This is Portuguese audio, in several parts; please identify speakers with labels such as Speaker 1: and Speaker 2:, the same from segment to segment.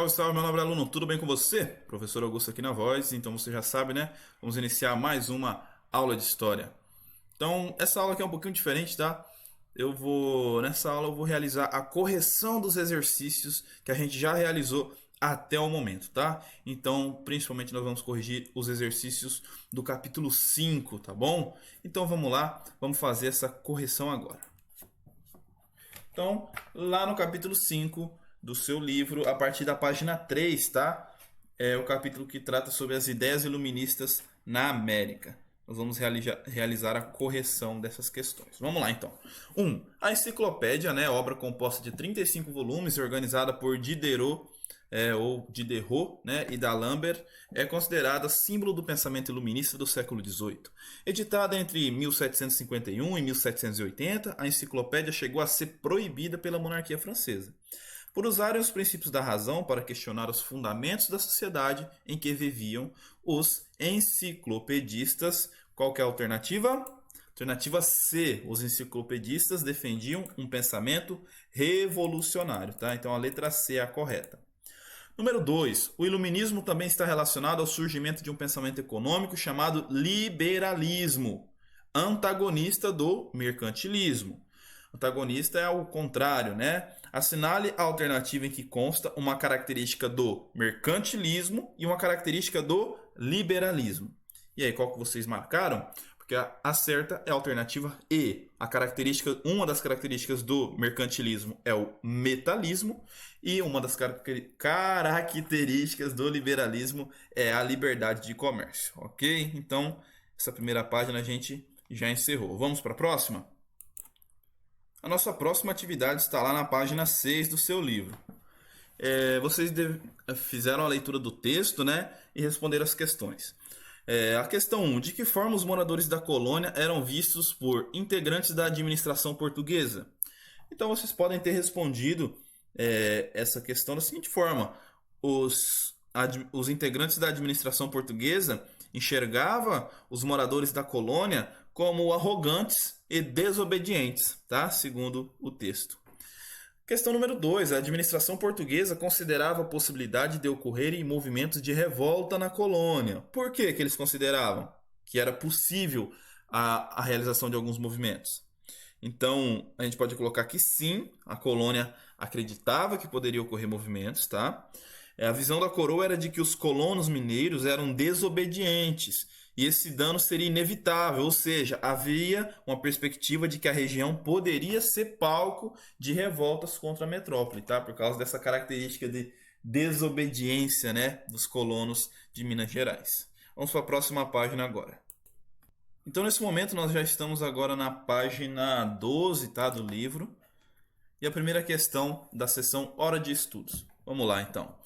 Speaker 1: Salve, salve, meu nobre aluno, tudo bem com você? Professor Augusto aqui na voz, então você já sabe, né? Vamos iniciar mais uma aula de história. Então, essa aula aqui é um pouquinho diferente, tá? Nessa aula eu vou realizar a correção dos exercícios que a gente já realizou até o momento, tá? Então, principalmente nós vamos corrigir os exercícios do capítulo 5, tá bom? Então, vamos lá, vamos fazer essa correção agora. Então, lá no capítulo 5 do seu livro, a partir da página 3, tá? É o capítulo que trata sobre as ideias iluministas na América. Nós vamos realizar a correção dessas questões. Vamos lá, então. 1. A enciclopédia, né, obra composta de 35 volumes, organizada por Diderot, Diderot, né, e D'Alembert, é considerada símbolo do pensamento iluminista do século XVIII. Editada entre 1751 e 1780, a enciclopédia chegou a ser proibida pela monarquia francesa, por usarem os princípios da razão para questionar os fundamentos da sociedade em que viviam os enciclopedistas. Qual que é a alternativa? Alternativa C. Os enciclopedistas defendiam um pensamento revolucionário, tá? Então a letra C é a correta. Número 2. O iluminismo também está relacionado ao surgimento de um pensamento econômico chamado liberalismo, antagonista do mercantilismo. Antagonista é o contrário, né? Assinale a alternativa em que consta uma característica do mercantilismo e uma característica do liberalismo. E aí, qual que vocês marcaram? Porque a certa é a alternativa E. Uma das características do mercantilismo é o metalismo e uma das características do liberalismo é a liberdade de comércio, ok? Então, essa primeira página a gente já encerrou. Vamos para a próxima? A nossa próxima atividade está lá na página 6 do seu livro. Vocês fizeram a leitura do texto, né, e responderam as questões. A questão 1. De que forma os moradores da colônia eram vistos por integrantes da administração portuguesa? Então, vocês podem ter respondido essa questão da seguinte forma. Os integrantes da administração portuguesa enxergavam os moradores da colônia como arrogantes e desobedientes, tá? Segundo o texto. Questão número 2. A administração portuguesa considerava a possibilidade de ocorrerem movimentos de revolta na colônia. Por que eles consideravam que era possível a realização de alguns movimentos? Então, a gente pode colocar que sim, a colônia acreditava que poderia ocorrer movimentos, tá? A visão da coroa era de que os colonos mineiros eram desobedientes e esse dano seria inevitável, ou seja, havia uma perspectiva de que a região poderia ser palco de revoltas contra a metrópole, tá? Por causa dessa característica de desobediência, né, dos colonos de Minas Gerais. Vamos para a próxima página agora. Então, nesse momento, nós já estamos agora na página 12, tá, do livro. E a primeira questão da seção Hora de Estudos. Vamos lá, então.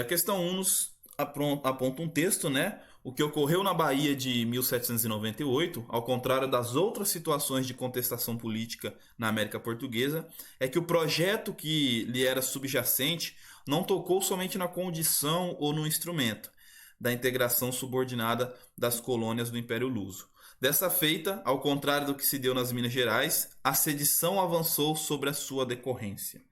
Speaker 1: A questão 1 nos aponta um texto, né? O que ocorreu na Bahia de 1798, ao contrário das outras situações de contestação política na América Portuguesa, é que o projeto que lhe era subjacente não tocou somente na condição ou no instrumento da integração subordinada das colônias do Império Luso. Dessa feita, ao contrário do que se deu nas Minas Gerais, a sedição avançou sobre a sua decorrência.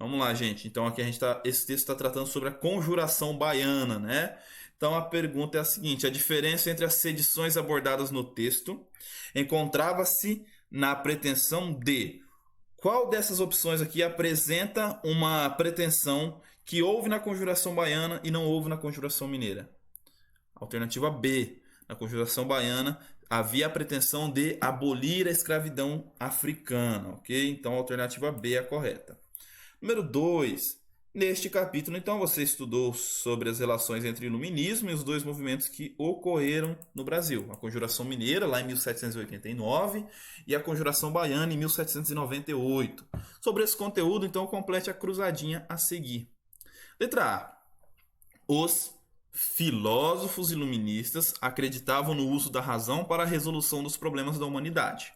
Speaker 1: Vamos lá, gente. Então, aqui esse texto está tratando sobre a conjuração baiana, né? Então, a pergunta é a seguinte: a diferença entre as sedições abordadas no texto encontrava-se na pretensão de qual dessas opções aqui apresenta uma pretensão que houve na conjuração baiana e não houve na conjuração mineira? Alternativa B. Na conjuração baiana havia a pretensão de abolir a escravidão africana, ok? Então, a alternativa B é a correta. Número 2. Neste capítulo, então, você estudou sobre as relações entre o iluminismo e os dois movimentos que ocorreram no Brasil. A Conjuração Mineira, lá em 1789, e a Conjuração Baiana, em 1798. Sobre esse conteúdo, então, complete a cruzadinha a seguir. Letra A. Os filósofos iluministas acreditavam no uso da razão para a resolução dos problemas da humanidade.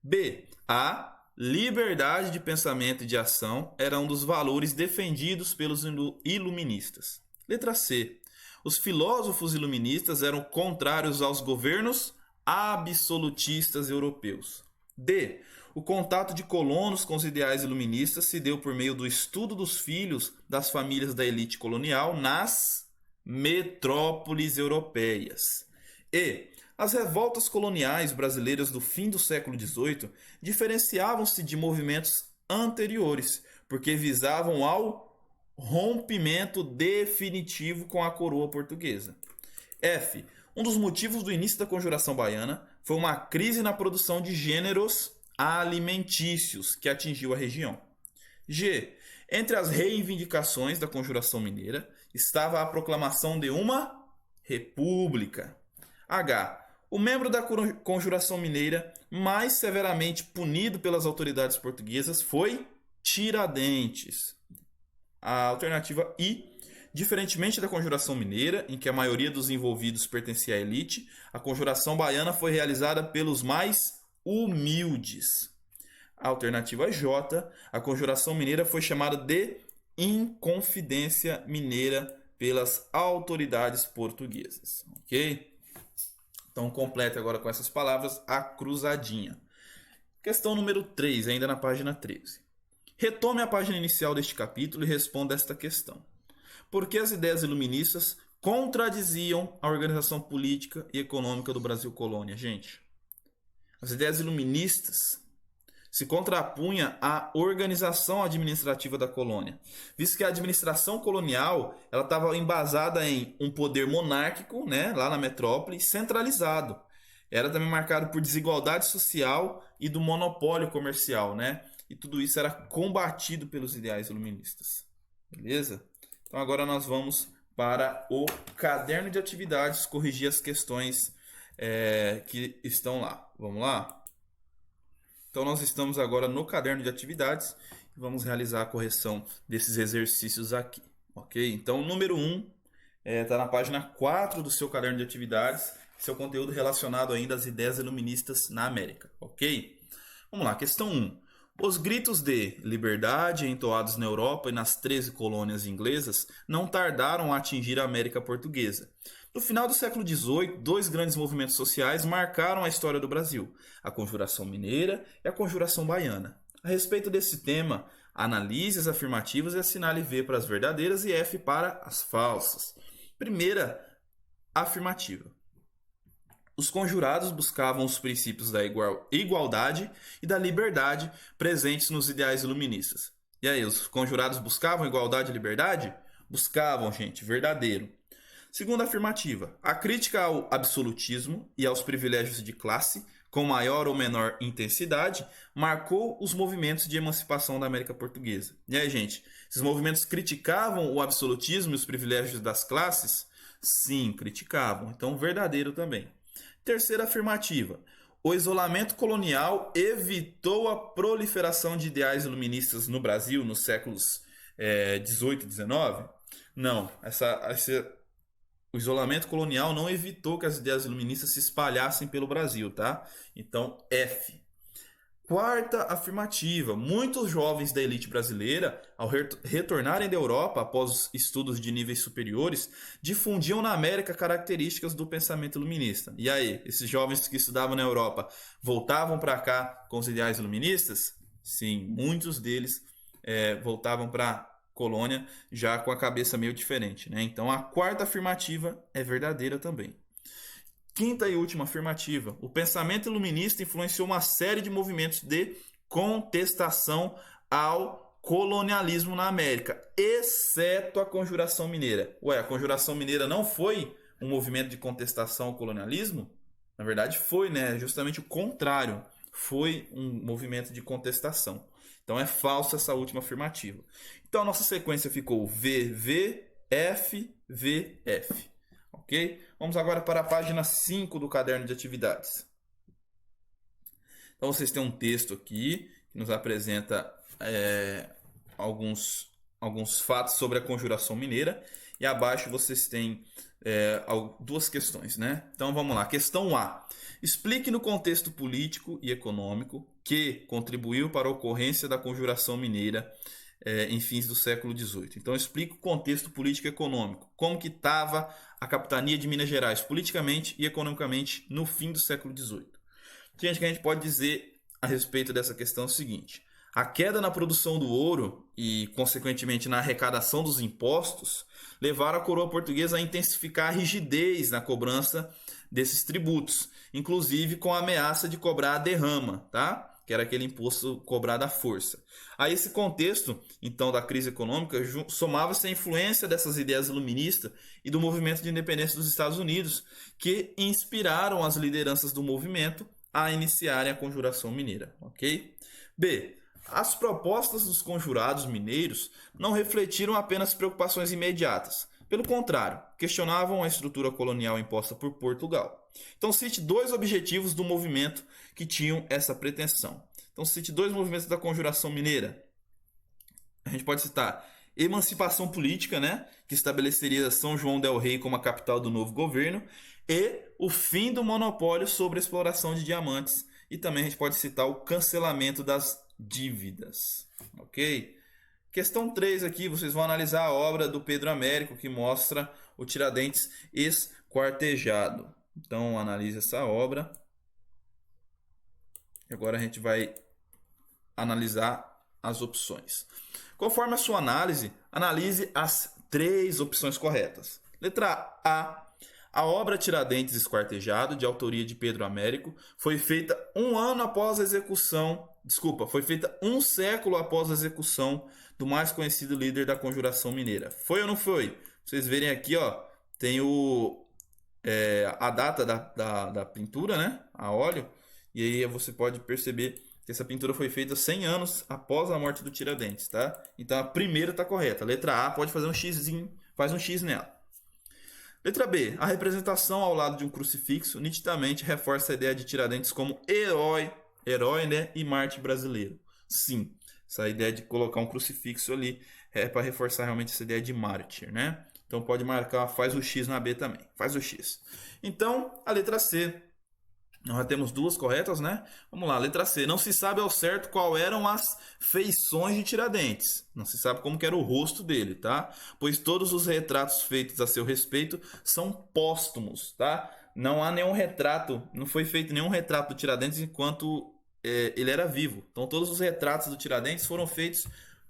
Speaker 1: B. A liberdade de pensamento e de ação era um dos valores defendidos pelos iluministas. Letra C. Os filósofos iluministas eram contrários aos governos absolutistas europeus. D. O contato de colonos com os ideais iluministas se deu por meio do estudo dos filhos das famílias da elite colonial nas metrópoles europeias. E. As revoltas coloniais brasileiras do fim do século XVIII diferenciavam-se de movimentos anteriores, porque visavam ao rompimento definitivo com a coroa portuguesa. F. Um dos motivos do início da Conjuração Baiana foi uma crise na produção de gêneros alimentícios que atingiu a região. G. Entre as reivindicações da Conjuração Mineira estava a proclamação de uma república. H. O membro da Conjuração Mineira mais severamente punido pelas autoridades portuguesas foi Tiradentes. A alternativa I. Diferentemente da Conjuração Mineira, em que a maioria dos envolvidos pertencia à elite, a Conjuração Baiana foi realizada pelos mais humildes. A alternativa J. A Conjuração Mineira foi chamada de Inconfidência Mineira pelas autoridades portuguesas. Ok? Então, complete agora com essas palavras a cruzadinha. Questão número 3, ainda na página 13. Retome a página inicial deste capítulo e responda esta questão. Por que as ideias iluministas contradiziam a organização política e econômica do Brasil colônia? Gente, as ideias iluministas se contrapunha à organização administrativa da colônia, visto que a administração colonial ela estava embasada em um poder monárquico, né, lá na metrópole, centralizado. Era também marcado por desigualdade social e do monopólio comercial, né? E tudo isso era combatido pelos ideais iluministas. Beleza? Então agora nós vamos para o caderno de atividades, corrigir as questões que estão lá. Vamos lá? Então nós estamos agora no caderno de atividades e vamos realizar a correção desses exercícios aqui. Ok? Então, número 1 está na página 4 do seu caderno de atividades, seu conteúdo relacionado ainda às ideias iluministas na América. Ok? Vamos lá, questão 1. Os gritos de liberdade entoados na Europa e nas 13 colônias inglesas não tardaram a atingir a América portuguesa. No final do século XVIII, dois grandes movimentos sociais marcaram a história do Brasil, a Conjuração Mineira e a Conjuração Baiana. A respeito desse tema, analise as afirmativas e assinale V para as verdadeiras e F para as falsas. Primeira afirmativa. Os conjurados buscavam os princípios da igualdade e da liberdade presentes nos ideais iluministas. E aí, os conjurados buscavam igualdade e liberdade? Buscavam, gente, verdadeiro. Segunda afirmativa. A crítica ao absolutismo e aos privilégios de classe, com maior ou menor intensidade, marcou os movimentos de emancipação da América Portuguesa. E aí, gente, esses movimentos criticavam o absolutismo e os privilégios das classes? Sim, criticavam. Então, verdadeiro também. Terceira afirmativa. O isolamento colonial evitou a proliferação de ideais iluministas no Brasil nos séculos 18 e 19? Não, o isolamento colonial não evitou que as ideias iluministas se espalhassem pelo Brasil, tá? Então, F. Quarta afirmativa. Muitos jovens da elite brasileira, ao retornarem da Europa após os estudos de níveis superiores, difundiam na América características do pensamento iluminista. E aí, esses jovens que estudavam na Europa voltavam para cá com os ideais iluministas? Sim, muitos deles voltavam para a colônia já com a cabeça meio diferente, né? Então, a quarta afirmativa é verdadeira também. Quinta e última afirmativa. O pensamento iluminista influenciou uma série de movimentos de contestação ao colonialismo na América, exceto a Conjuração Mineira. Ué, a Conjuração Mineira não foi um movimento de contestação ao colonialismo? Na verdade foi, né? Justamente o contrário. Foi um movimento de contestação. Então é falsa essa última afirmativa. Então a nossa sequência ficou VV, F, V, F. Ok? Vamos agora para a página 5 do caderno de atividades. Então vocês têm um texto aqui que nos apresenta alguns fatos sobre a Conjuração Mineira. E abaixo vocês têm duas questões, né? Então vamos lá. Questão A. Explique no contexto político e econômico que contribuiu para a ocorrência da Conjuração Mineira em fins do século XVIII. Então explica o contexto político e econômico. Como que estava a capitania de Minas Gerais politicamente e economicamente no fim do século XVIII. Gente, que a gente pode dizer a respeito dessa questão é o seguinte: a queda na produção do ouro e, consequentemente, na arrecadação dos impostos levaram a coroa portuguesa a intensificar a rigidez na cobrança desses tributos, inclusive com a ameaça de cobrar a derrama, tá? Que era aquele imposto cobrado à força. A esse contexto, então, da crise econômica, somava-se a influência dessas ideias iluministas e do movimento de independência dos Estados Unidos, que inspiraram as lideranças do movimento a iniciarem a Conjuração Mineira, ok? B. As propostas dos conjurados mineiros não refletiram apenas preocupações imediatas. Pelo contrário, questionavam a estrutura colonial imposta por Portugal. Então, cite dois objetivos do movimento que tinham essa pretensão. Então, cite dois movimentos da Conjuração Mineira. A gente pode citar emancipação política, né, que estabeleceria São João del Rei como a capital do novo governo, e o fim do monopólio sobre a exploração de diamantes. E também a gente pode citar o cancelamento das dívidas. Ok? Questão 3 aqui, vocês vão analisar a obra do Pedro Américo, que mostra o Tiradentes esquartejado. Então, analise essa obra. Agora a gente vai analisar as opções. Conforme a sua análise, analise as 3 opções corretas. Letra A. A obra Tiradentes esquartejado, de autoria de Pedro Américo, foi feita foi feita um século após a execução do mais conhecido líder da Conjuração Mineira. Foi ou não foi? Vocês verem aqui, ó, tem a data da pintura, né? A óleo. E aí você pode perceber que essa pintura foi feita 100 anos após a morte do Tiradentes, tá? Então a primeira está correta. Letra A, pode fazer um xzinho, faz um X nela. Letra B. A representação ao lado de um crucifixo nitidamente reforça a ideia de Tiradentes como herói, né, e mártir brasileiro. Sim, essa ideia de colocar um crucifixo ali é para reforçar realmente essa ideia de mártir, né? Então pode marcar, faz o X na B também, faz o X. Então, a letra C. Nós já temos 2 corretas, né? Vamos lá, letra C. Não se sabe ao certo qual eram as feições de Tiradentes. Não se sabe como que era o rosto dele, tá? Pois todos os retratos feitos a seu respeito são póstumos, tá? Não há nenhum retrato, não foi feito nenhum retrato do Tiradentes enquanto ele era vivo. Então todos os retratos do Tiradentes foram feitos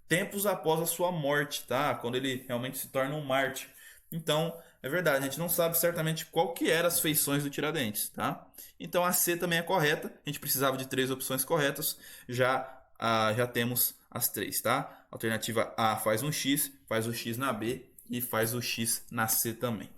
Speaker 1: tempos após a sua morte, tá? Quando ele realmente se torna um mártir. Então, é verdade, a gente não sabe certamente qual que eram as feições do Tiradentes, tá? Então a C também é correta, a gente precisava de 3 opções corretas, já temos as 3, tá? Alternativa A faz um X, faz o X na B e faz o X na C também.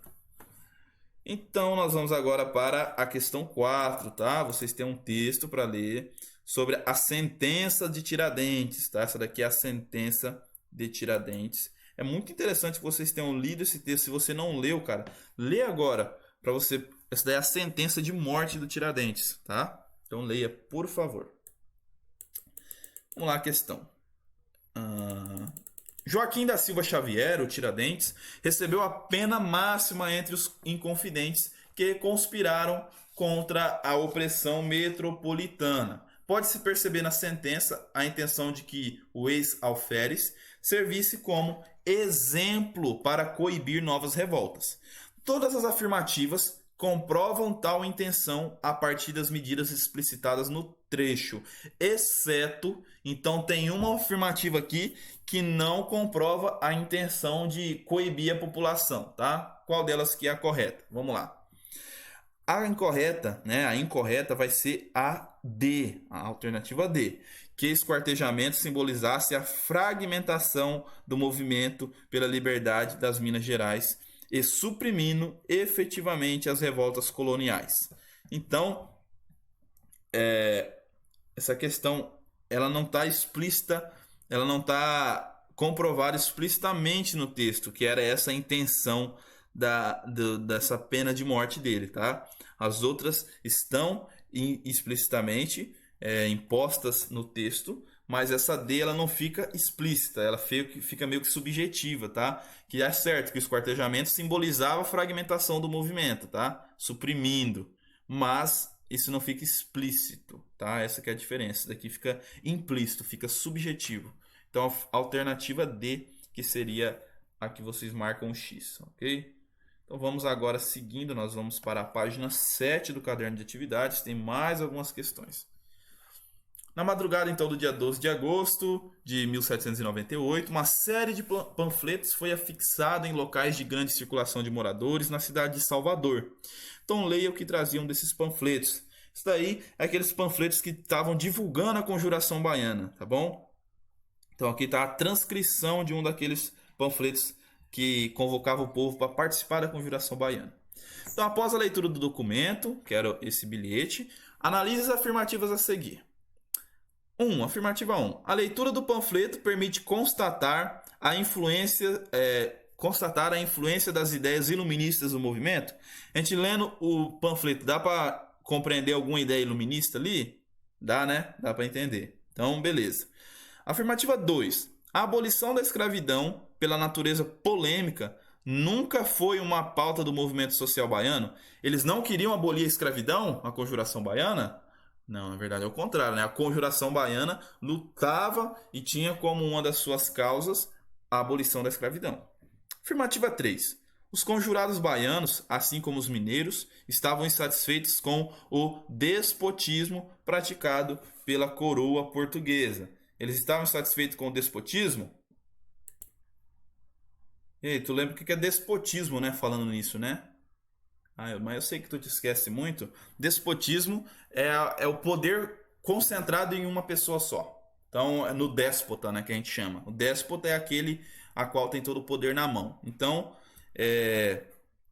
Speaker 1: Então nós vamos agora para a questão 4, tá? Vocês têm um texto para ler sobre a sentença de Tiradentes, tá? Essa daqui é a sentença de Tiradentes. É muito interessante que vocês tenham lido esse texto. Se você não leu, cara, lê agora para você. Essa daí é a sentença de morte do Tiradentes, tá? Então leia, por favor. Vamos lá, a questão. Joaquim da Silva Xavier, o Tiradentes, recebeu a pena máxima entre os inconfidentes que conspiraram contra a opressão metropolitana. Pode-se perceber na sentença a intenção de que o ex-alferes servisse como exemplo para coibir novas revoltas. Todas as afirmativas comprovam tal intenção a partir das medidas explicitadas no trecho, exceto, então tem uma afirmativa aqui que não comprova a intenção de coibir a população, tá? Qual delas que é a correta? Vamos lá. A incorreta vai ser a D, a alternativa D, que esquartejamento simbolizasse a fragmentação do movimento pela liberdade das Minas Gerais e suprimindo efetivamente as revoltas coloniais. Então, essa questão ela não está explícita, ela não está comprovada explicitamente no texto, que era essa a intenção dessa pena de morte dele, tá? As outras estão explicitamente impostas no texto, mas essa D ela não fica explícita, ela fica meio que subjetiva, tá? Que é certo que o esquartejamento simbolizava a fragmentação do movimento, tá? Suprimindo, mas isso não fica explícito, tá? Essa que é a diferença. Isso daqui fica implícito, fica subjetivo. Então a alternativa D, que seria a que vocês marcam o X, ok? Então vamos agora seguindo, nós vamos para a página 7 do caderno de atividades, tem mais algumas questões. Na madrugada, então, do dia 12 de agosto de 1798, uma série de panfletos foi afixada em locais de grande circulação de moradores na cidade de Salvador. Então, leia o que traziam desses panfletos. Isso daí é aqueles panfletos que estavam divulgando a Conjuração Baiana, tá bom? Então, aqui está a transcrição de um daqueles panfletos que convocava o povo para participar da Conjuração Baiana. Então, após a leitura do documento, que era esse bilhete, analise as afirmativas a seguir. 1. Afirmativa 1. A leitura do panfleto permite constatar a influência das ideias iluministas do movimento. A gente lendo o panfleto, dá para compreender alguma ideia iluminista ali? Dá, né? Dá para entender. Então, beleza. Afirmativa 2. A abolição da escravidão, pela natureza polêmica, nunca foi uma pauta do movimento social baiano. Eles não queriam abolir a escravidão, a Conjuração Baiana? Não, na verdade é o contrário, né? A Conjuração Baiana lutava e tinha como uma das suas causas a abolição da escravidão. Afirmativa 3. Os conjurados baianos, assim como os mineiros, estavam insatisfeitos com o despotismo praticado pela coroa portuguesa. Eles estavam insatisfeitos com o despotismo? E aí, tu lembra o que é despotismo, né? Falando nisso, né? Mas eu sei que tu te esquece muito. Despotismo é o poder concentrado em uma pessoa só. Então, é no déspota, né, que a gente chama. O déspota é aquele a qual tem todo o poder na mão. Então,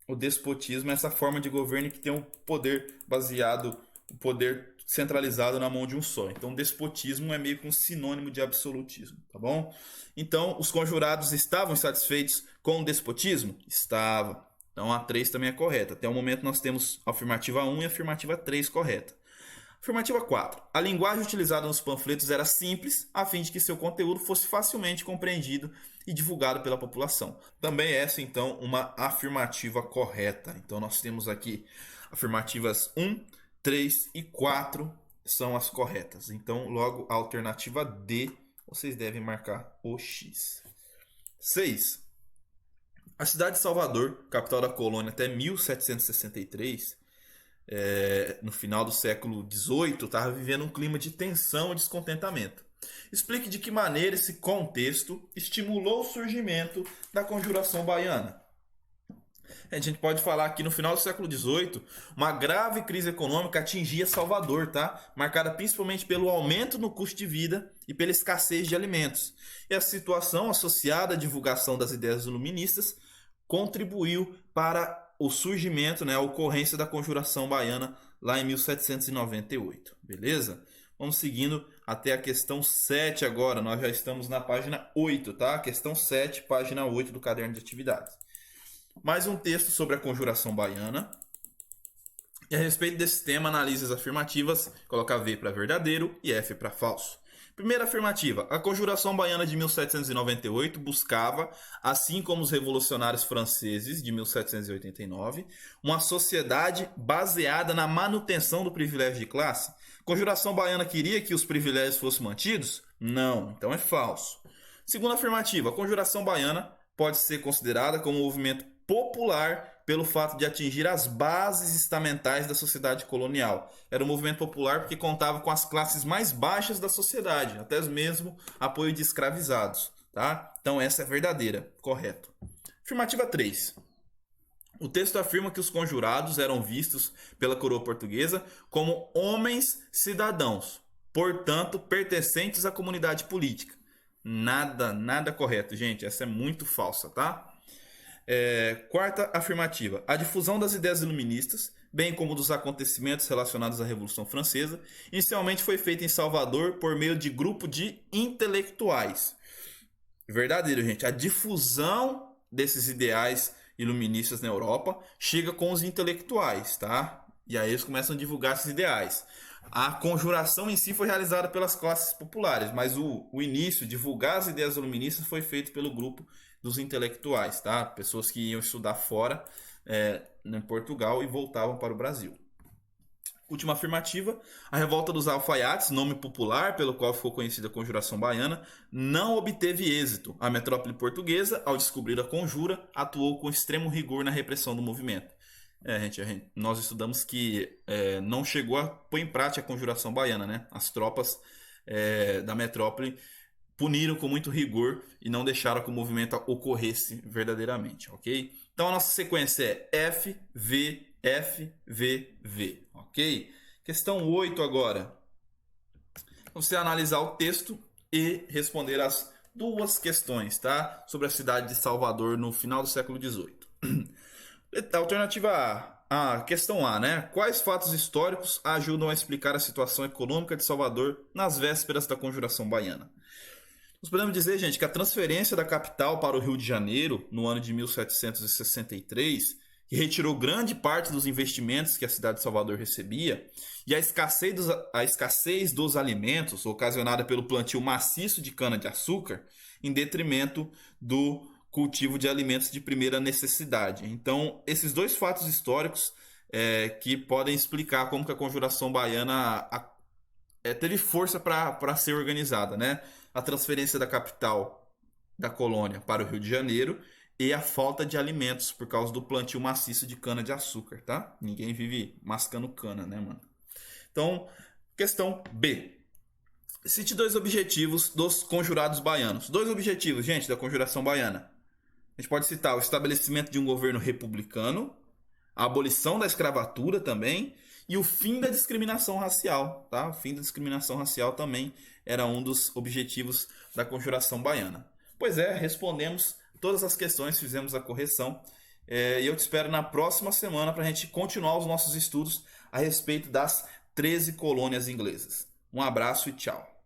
Speaker 1: o despotismo é essa forma de governo que tem um poder baseado, o poder centralizado na mão de um só. Então, despotismo é meio que um sinônimo de absolutismo, tá bom? Então, os conjurados estavam satisfeitos com o despotismo? Estavam. Então, a 3 também é correta. Até o momento, nós temos a afirmativa 1 e a afirmativa 3 correta. Afirmativa 4. A linguagem utilizada nos panfletos era simples, a fim de que seu conteúdo fosse facilmente compreendido e divulgado pela população. Também essa, então, uma afirmativa correta. Então, nós temos aqui afirmativas 1, 3 e 4 são as corretas. Então, logo, a alternativa D, vocês devem marcar o X. 6. A cidade de Salvador, capital da colônia até 1763, no final do século XVIII, estava vivendo um clima de tensão e descontentamento. Explique de que maneira esse contexto estimulou o surgimento da Conjuração Baiana. A gente pode falar que no final do século XVIII, uma grave crise econômica atingia Salvador, tá? Marcada principalmente pelo aumento no custo de vida e pela escassez de alimentos. E a situação associada à divulgação das ideias iluministas contribuiu para o surgimento, né, a ocorrência da Conjuração Baiana lá em 1798. Beleza? Vamos seguindo até a questão 7 agora. Nós já estamos na página 8, tá? Questão 7, página 8 do caderno de atividades. Mais um texto sobre a Conjuração Baiana. E a respeito desse tema, analise as afirmativas, coloca V para verdadeiro e F para falso. Primeira afirmativa. A Conjuração Baiana de 1798 buscava, assim como os revolucionários franceses de 1789, uma sociedade baseada na manutenção do privilégio de classe. A Conjuração Baiana queria que os privilégios fossem mantidos? Não, então é falso. Segunda afirmativa. A Conjuração Baiana pode ser considerada como um movimento popular pelo fato de atingir as bases estamentais da sociedade colonial. Era um movimento popular porque contava com as classes mais baixas da sociedade, até mesmo apoio de escravizados. Tá? Então essa é verdadeira, correto. Afirmativa 3. O texto afirma que os conjurados eram vistos pela coroa portuguesa como homens cidadãos, portanto pertencentes à comunidade política. Nada correto, gente. Essa é muito falsa, tá? Quarta afirmativa. A difusão das ideias iluministas, bem como dos acontecimentos relacionados à Revolução Francesa, inicialmente foi feita em Salvador por meio de grupo de intelectuais. Verdadeiro, gente. A difusão desses ideais iluministas na Europa chega com os intelectuais, tá? E aí eles começam a divulgar esses ideais. A conjuração em si foi realizada pelas classes populares, mas o início, divulgar as ideias iluministas, foi feito pelo grupo dos intelectuais, tá? Pessoas que iam estudar fora, em Portugal, e voltavam para o Brasil. Última afirmativa. A revolta dos alfaiates, nome popular pelo qual ficou conhecida a Conjuração Baiana, não obteve êxito. A metrópole portuguesa, ao descobrir a conjura, atuou com extremo rigor na repressão do movimento. Nós estudamos que não chegou a pôr em prática a Conjuração Baiana, né? As tropas da metrópole puniram com muito rigor e não deixaram que o movimento ocorresse verdadeiramente, ok? Então a nossa sequência é F, V, F, V, V, ok? Questão 8 agora. Você analisar o texto e responder as duas questões, tá? Sobre a cidade de Salvador no final do século XVIII. Alternativa A. Questão A, né? Quais fatos históricos ajudam a explicar a situação econômica de Salvador nas vésperas da Conjuração Baiana? Nós podemos dizer, gente, que a transferência da capital para o Rio de Janeiro, no ano de 1763, que retirou grande parte dos investimentos que a cidade de Salvador recebia, e a escassez dos alimentos, ocasionada pelo plantio maciço de cana-de-açúcar, em detrimento do cultivo de alimentos de primeira necessidade. Então, esses dois fatos históricos que podem explicar como que a Conjuração Baiana teve força para ser organizada, né? A transferência da capital da colônia para o Rio de Janeiro e a falta de alimentos por causa do plantio maciço de cana-de-açúcar, tá? Ninguém vive mascando cana, né, mano? Então, questão B. Cite dois objetivos dos conjurados baianos. Dois objetivos, gente, da conjuração baiana. A gente pode citar o estabelecimento de um governo republicano, a abolição da escravatura também e o fim da discriminação racial, tá? O fim da discriminação racial também era um dos objetivos da Conjuração Baiana. Pois é, respondemos todas as questões, fizemos a correção e eu te espero na próxima semana para a gente continuar os nossos estudos a respeito das 13 colônias inglesas. Um abraço e tchau!